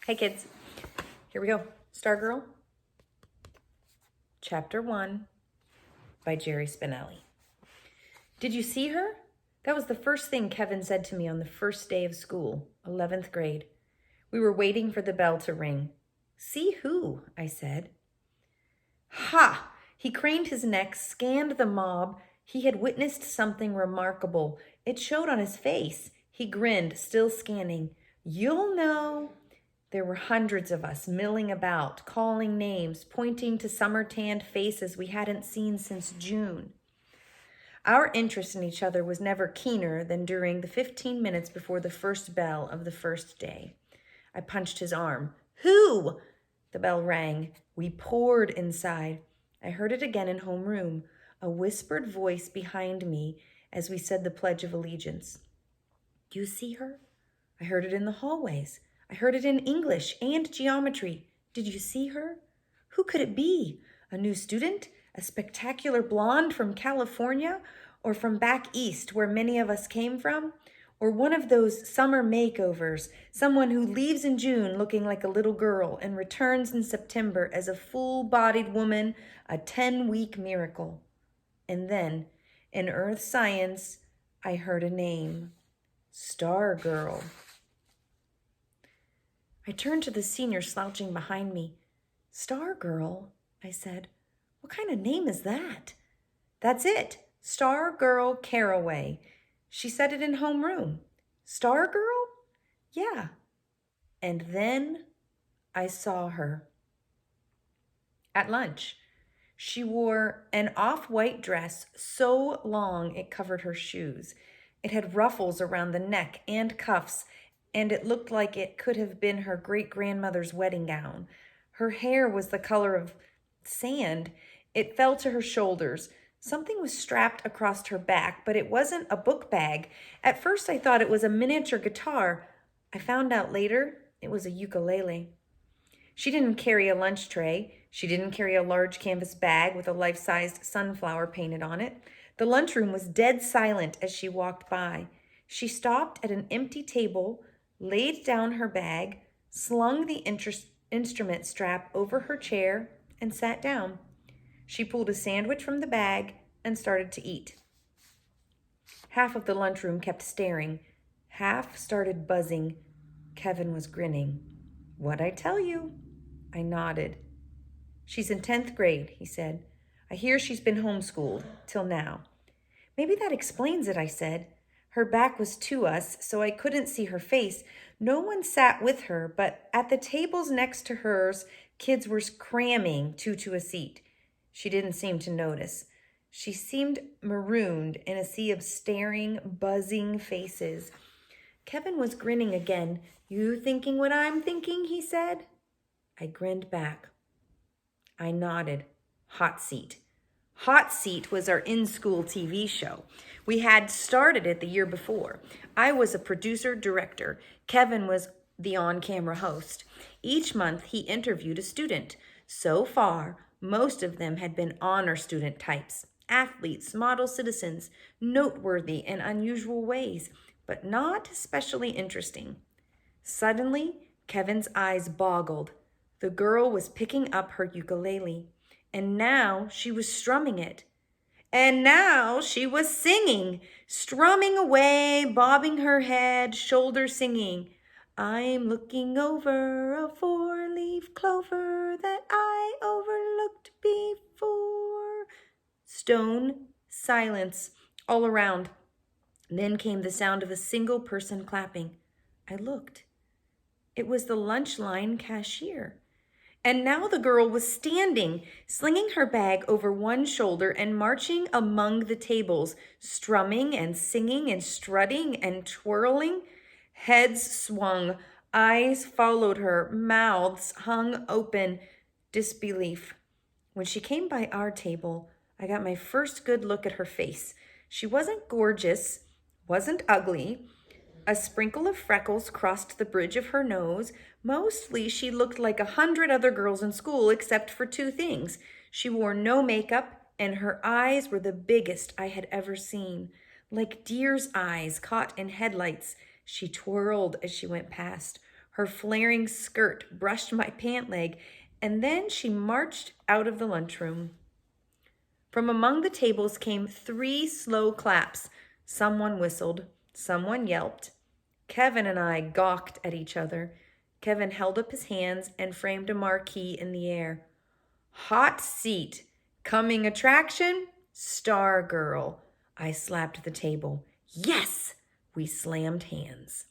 Hey kids, here we go. Stargirl, Chapter 1 by Jerry Spinelli. Did you see her? That was the first thing Kevin said to me on the first day of school, 11th grade. We were waiting for the bell to ring. See who? I said. Ha! He craned his neck, scanned the mob. He had witnessed something remarkable. It showed on his face. He grinned, still scanning. You'll know. There were hundreds of us milling about, calling names, pointing to summer-tanned faces we hadn't seen since June. Our interest in each other was never keener than during the 15 minutes before the first bell of the first day. I punched his arm. Who? The bell rang. We poured inside. I heard it again in homeroom, a whispered voice behind me as we said the Pledge of Allegiance. Do you see her? I heard it in the hallways. I heard it in English and geometry. Did you see her? Who could it be? A new student? A spectacular blonde from California? Or from back east where many of us came from? Or one of those summer makeovers, someone who leaves in June looking like a little girl and returns in September as a full-bodied woman, a 10-week miracle. And then, in earth science, I heard a name. Stargirl. I turned to the senior slouching behind me. Stargirl, I said. What kind of name is that? That's it. Stargirl Caraway. She said it in homeroom. Stargirl? Yeah. And then I saw her. At lunch. She wore an off-white dress so long it covered her shoes. It had ruffles around the neck and cuffs, and it looked like it could have been her great-grandmother's wedding gown. Her hair was the color of sand. It fell to her shoulders. Something was strapped across her back, but it wasn't a book bag. At first I thought it was a miniature guitar. I found out later it was a ukulele. She didn't carry a lunch tray. She didn't carry a large canvas bag with a life-sized sunflower painted on it. The lunchroom was dead silent as she walked by. She stopped at an empty table, laid down her bag, slung the instrument strap over her chair, and sat down. She pulled a sandwich from the bag and started to eat. Half of the lunchroom kept staring. Half started buzzing. Kevin was grinning. What'd I tell you? I nodded. She's in 10th grade, he said. I hear she's been homeschooled, till now. Maybe that explains it, I said. Her back was to us, so I couldn't see her face. No one sat with her, but at the tables next to hers, kids were cramming two to a seat. She didn't seem to notice. She seemed marooned in a sea of staring, buzzing faces. Kevin was grinning again. You thinking what I'm thinking, he said. I grinned back. I nodded. Hot Seat. Hot Seat was our in-school TV show. We had started it the year before. I was a producer-director. Kevin was the on-camera host. Each month, he interviewed a student. So far, most of them had been honor student types, athletes, model citizens, noteworthy in unusual ways, but not especially interesting. Suddenly, Kevin's eyes boggled. The girl was picking up her ukulele, and now she was strumming it. And now she was singing, strumming away, bobbing her head, shoulder singing. I'm looking over a four-leaf clover that I overlooked before. Stone silence all around. Then came the sound of a single person clapping. I looked. It was the lunch line cashier. And now the girl was standing, slinging her bag over one shoulder and marching among the tables, strumming and singing and strutting and twirling. Heads swung, eyes followed her, mouths hung open. Disbelief. When she came by our table, I got my first good look at her face. She wasn't gorgeous, wasn't ugly. A sprinkle of freckles crossed the bridge of her nose. Mostly, she looked like 100 other girls in school, except for two things. She wore no makeup, and her eyes were the biggest I had ever seen. Like deer's eyes caught in headlights, she twirled as she went past. Her flaring skirt brushed my pant leg, and then she marched out of the lunchroom. From among the tables came 3 slow claps. Someone whistled. Someone yelped. Kevin and I gawked at each other. Kevin held up his hands and framed a marquee in the air. Hot seat. Coming attraction? Star Girl. I slapped the table. Yes! We slammed hands.